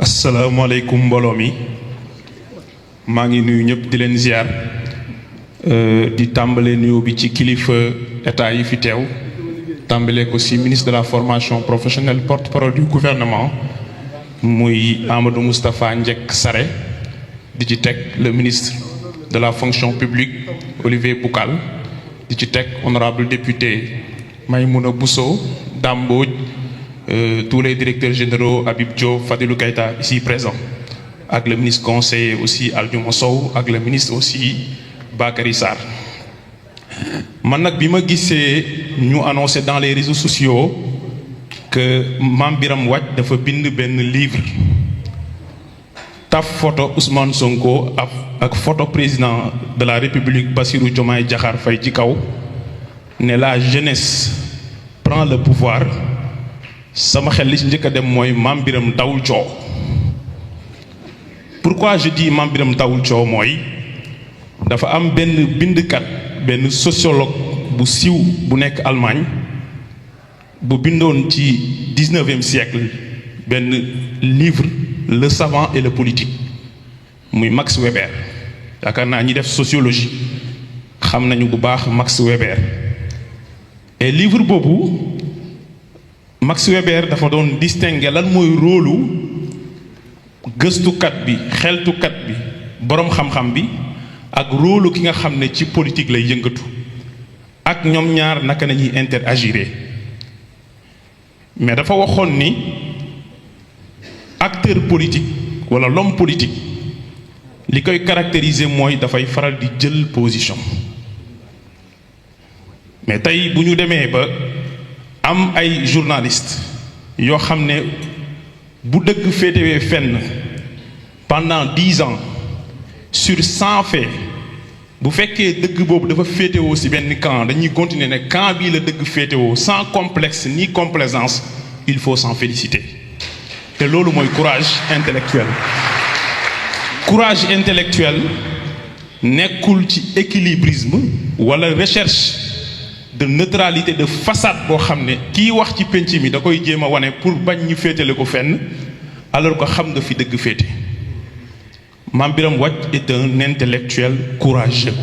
asalaamaaleykum mbooloo mi maa ngi nuyu ñëpp di leen ziar di tàmbale nuyoo bi ci kilifa état yi fi teew tàmbale ko ci ministre de la formation professionnelle porte-parole du gouvernement muy Amadou Moustapha Ndiek Sarré di ci teg le ministre de la fonction publique Olivier Boucal di ci teg honorable député Maïmouna Bousso Dame Mbodj tous les directeurs généraux Habib Diop Fadilou Keïta ici présents ak le ministre conseiller aussi Aldiouma Sow ak le ministre aussi Bakary Sarr man nag bi ma gisee ñu annoncé dans les réseaux sociaux que Mame Birame Wathie dafa bind benn livre taf photo Ousmane Sonko ak photo président de la République Bassirou Diomaye Diakhar Faye ci kaw ne la jeunesse prend le pouvoir sama xel li ci njëkk a dem mooy Mame Birame dawul coow. Pourquoi je dis Mame Birame dawul coow mooy dafa am benn bindkat benn sociologue bu siiw bu nekk Allemagne bu bindoon ci 19e siècle benn livre Le savant et le politique muy Max Weber yaakaar naa ñi def sociologie xam nañu bu baax Max Weber et livre boobu Max Weber dafa doon distinguer lan mooy rôlu gëstukat bi xeltukat bi boroom xam-xam bi ak rôlu ki nga xam ne ci politique lay yëngatu ak ñoom ñaar naka nañuy interagir mais dafa waxoon ni acteur politique walla l'homme politique li koy caractériser mooy dafay faral di jël position mais tey bu ñu demee ba am ay journalistes yoo xam ne bu dëgg féetewee fenn pendant 10 ans sur 100 faits bu fekkee dëgg boobu dafa féetewoo ci benn camp dañuy continuer ne camp bii la dëgg féetewoo sans complexe ni complaisance il faut s'en féliciter te loolu mooy courage intellectuel. Courage intellectuel nekkul ci équilibrisme walla recherche de neutralité de façade boo xam ne kii wax ci penc mi da koy jéem a wane pour bañ ñu féetale ko fenn alors que xam nga fi dëgg féete. Mame Birame Wathie est un intellectuel courageux.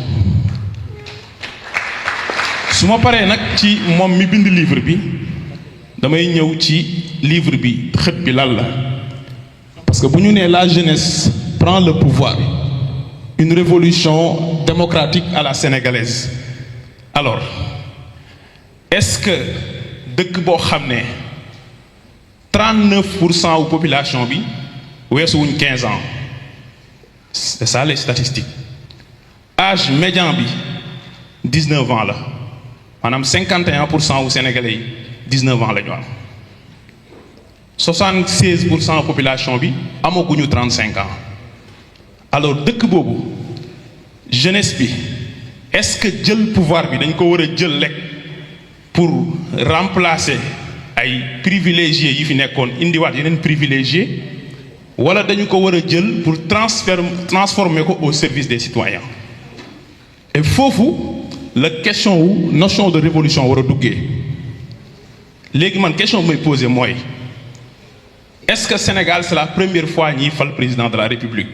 su ma paree nag ci moom mi bind livre bi damay ñëw ci livre bi xët bi lan la parce que bu ñu nee la jeunesse prend le pouvoir une révolution démocratique à la sénégalaise alors est-ce que dëkk boo xam ne 39% wu population bi weesuwuñ 15 ans c'est ça les statistiques âge médian bi 19 ans la maanaam 51% wu sénégalais yi 19 ans la ñu am 76% population bi amaguñu 35 ans alors dëkk boobu jeunesse bi est-ce que jël pouvoir bi dañ ko war a jël lekk pour remplacer ay privilégiés yi fi nekkoon indiwaat yeneen privilégiés wala dañu ko war a jël pour transformer ko au service des citoyens et foofu la question wu notion de révolution war a duggee léegi man question mooy posé mooy est-ce que Sénégal c'est la première fois ñiy fal président de la République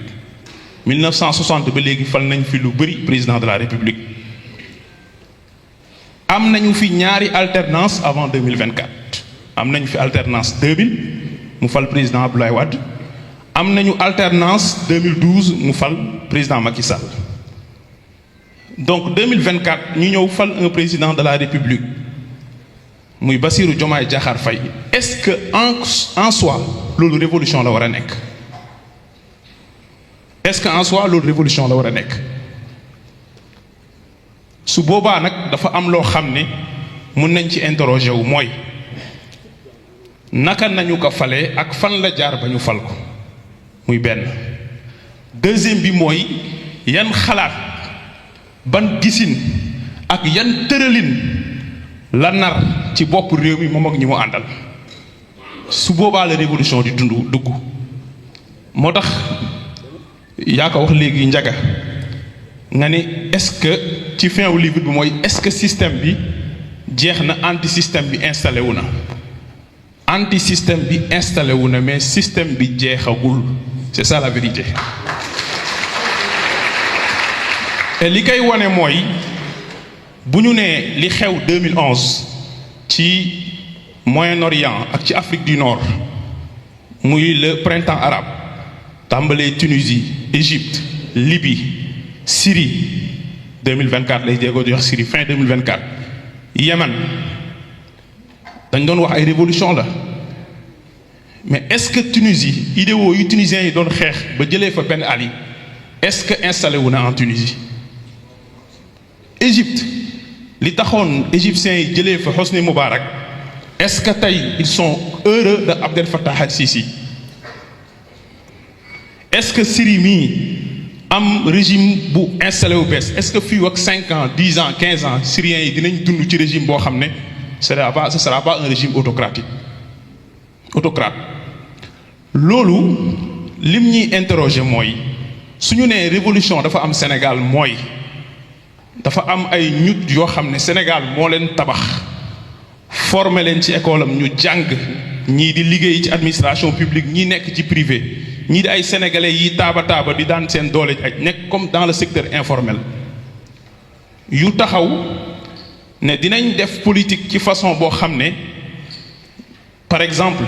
1960 ba léegi fal nañ fi lu bari président de la République am nañu fi ñaari alternance avant 2024 am nañu fi alternance 2000 mu fal président Abdoulaye Wade am nañu alternance 2012 mu fal président Macky Sall donc 2024 ñu ñëw fal un président de la République muy Bassirou Diomaye Diakhar Faye est-ce que en soi loolu révolution la war a nekk est-ce que en soi loolu révolution la war a nekk su boobaa nag dafa am loo xam ne mën nañ ci interroger wu mooy naka nañu ko falee ak fan la jaar ba ñu fal ko muy benn deuxième bi mooy yan xalaat ban gisin ak yan tëralin la nar ci bopp réew mi moom ak ñi mu àndal su boobaa la révolution di dugg moo tax yaa ko wax léegi njaga nga ne est-ce que ci fin wu livre bi mooy est-ce que système bi jeex na anti système bi installé wu na anti système bi installé wu na mais système bi jeexagul c'est ça la vérité. et li koy wane mooy bu ñu nee li xew 2011 ci Moyen-Orient ak ci Afrique du Nord muy le printemps arabe tàmbalee Tunisie Égypte Libye Syrie 2024 lay jéego di wax Syrie fin 2024 Yémen dañ doon wax ay révolution la mais est-ce que Tunisie idéaux yu tunisiens yi doon xeex ba jëlee fa Ben Ali est-ce que installé wu na en Tunisie. Égypte li taxoon égyptiens yi jëlee fa Hosni Moubarak est-ce que tey ils sont heureux de Abdel Fattah al-Sisi. est-ce que Syrie mii am régime bu installé wu bees est-ce que fii ak 5 ans 10 ans 15 ans syriens yi dinañ dund ci régime boo xam ne ce sera pas un régime autocrate. loolu lim ñuy interroger mooy suñu nee révolution dafa am Sénégal mooy dafa am ay ñut yoo xam ne Sénégal moo leen tabax former leen ci école am ñu jàng ñii di liggéey ci administration publique ñii nekk ci privé ñii di ay sénégalais yi taaba di daan seen doole ak nekk comme dans le secteur informel yu taxaw ne dinañ def politique ci façon boo xam ne par exemple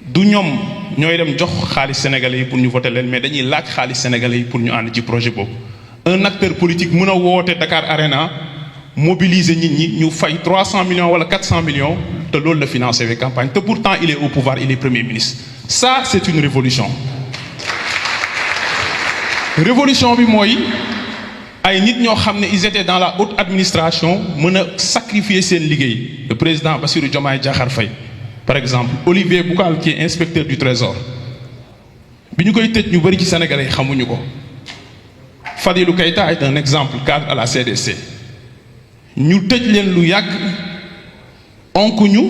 du ñoom ñooy dem jox xaalis sénégalais yi pour ñu voter leen mais dañuy laaj xaalis sénégalais yi pour ñu ànd ci projet boobu. un acteur politique mën a woote Dakar Arena mobiliser nit ñi ñu fay 300 millions wala 400 millions te loolu la financer avec campagne te pourtant il est au pouvoir il est premier ministre. Ça c'est une révolution. révolution bi mooy ay nit ñoo xam ne ils étaient dans la haute administration mën a sacrifier seen liggéey. le président Bassirou Diomaye Diakhar Faye par exemple Olivier Boucal qui est inspecteur du trésor bi ñu koy tëj ñu bëri ci sénégalais xamuñu ko. Fadilou Keïta est un exemple cadre à la CDC ñu tëj leen lu yàgg onk ñu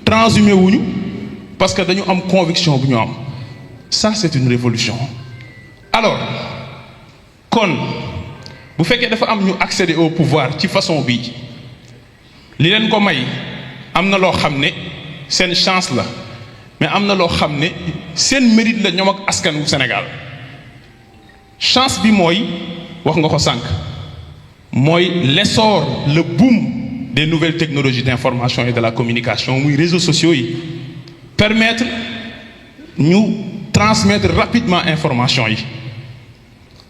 transhumé wuñu parce que dañu am conviction bu ñu am ça c'est une révolution. alors kon bu fekkee dafa am ñu accéder au pouvoir ci façon bii li leen ko may am na loo xam ne seen chance la mais am na loo xam ne seen mérite la ñoom ak askan wu Sénégal. chance bi mooy wax nga ko sànq mooy l'essor le boom des nouvelles technologies d'information et de la communication muy réseaux sociaux yi permettre ñu transmettre rapidement information yi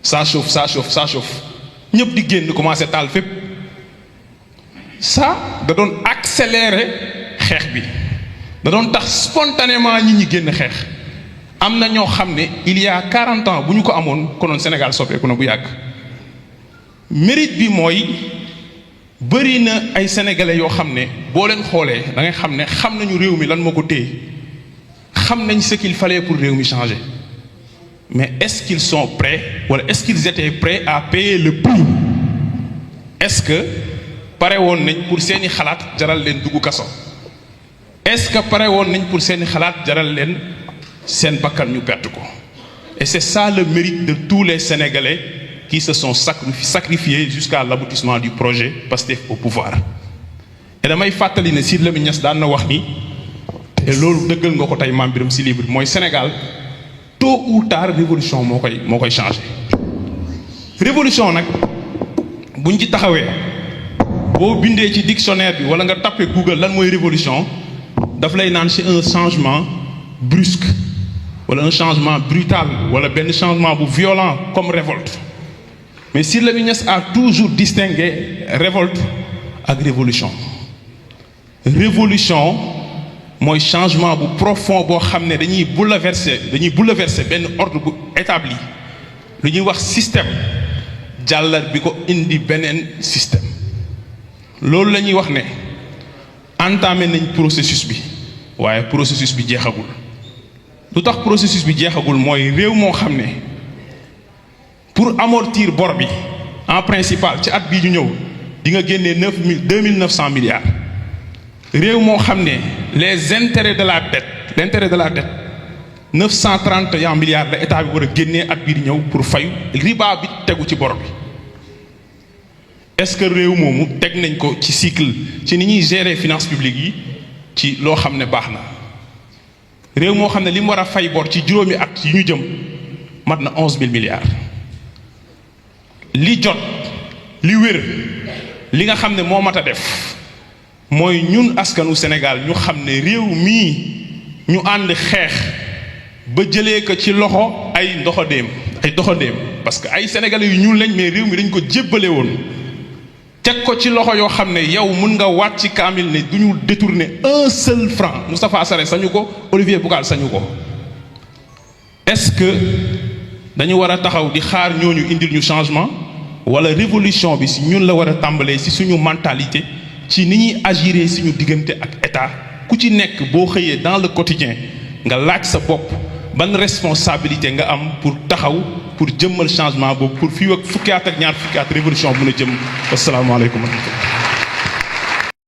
ça chauffe ñëpp di génn commencé taal fépp ça da doon accélérer xeex bi da doon tax spontanément ñi génn xeex. am na ñoo xam ne il y a 40 ans bu ñu ko amoon konoon Sénégal soppeeku na bu yàgg mérite bi mooy bëri na ay sénégalais yoo xam ne boo leen xoolee da ngay xam ne xam nañu réew mi lan moo ko téye xam nañ ce qu'il fallait pour réew mi changer mais est-ce qu'ils sont prêts wala est-ce qu'ils étaient prêts à payer le prix est-ce que pare woon nañ pour seeni xalaat jaral leen dugg kaso est-ce que pare woon nañ pour seeni xalaat jaral leen seen bakkan ñu perte ko et c'est ça le mérite de tous les Sénégalais qui se sont sacrifiés jusqu'à l'aboutissement du projet Pastef au pouvoir. et damay fàttali ne Sidy Lamine Niass daan na wax ni te loolu dëggal nga ko tey Mame Birame si livre mooy Sénégal tôt ou tard révolution moo koy changer. révolution nag buñ ci taxawee boo bindee ci dictionnaire bi wala nga tapé Google lan mooy révolution daf lay naan c'est un changement brusque wala un changement brutal wala benn changement bu violent comme révolte mais Sidy Lamine Niass a toujours distingué révolte ak révolution. révolution mooy changement bu profond boo xam ne dañuy bouleverser benn ordre bu établi lu ñuy wax système jàllar bi ko indi beneen système loolu la ñuy wax ne entamé nañ processus bi waaye processus bi jeexagul. lu tax processus bi jeexagul mooy réew moo xam ne pour amortir bor bi en principal ci at bii ñu ñëw di nga génnee 2900 milliards réew moo xam ne les intérêts de la dette l'intérêt de la dette 931 milliards la état bi war a génnee at bii di ñëw pour fayu riba bi tegu ci bor bi est-ce que réew moomu teg nañ ko ci cycle ci ni ñuy gérer finances publiques yi ci loo xam ne baax na réew moo xam ne li mu war a fay bor ci juróomi at yi ñu jëm mat na 11 000 milliards li jot li wér li nga xam ne moo mat a def mooy ñun askanu Sénégal ñu xam ne réew mii ñu ànd xeex ba jëlee ko ci loxo ay doxandéem parce que ay sénégalais yu ñuul lañ mais réew mi dañ ko jébbale woon teg ko ci loxo yoo xam ne yow mun nga waat ci kaamil ne du ñu détourner un seul franc Moustapha Sarré sañu ko Olivier Bougal sañu ko est-ce que dañu war a taxaw di xaar ñooñu indil ñu changement wala révolution bi si ñun la war a tàmbalee si suñu mentalité ci ni ñuy agiré suñu diggante ak état ku ci nekk boo xëyee dans le quotidien nga laaj sa bopp ban responsabilité nga am pour taxaw pour jëmmal changement boobu pour fii ak fukki at ak ñaar fukki at révolution bu mën a jëm. asalaamaaleykum wa rahmatulah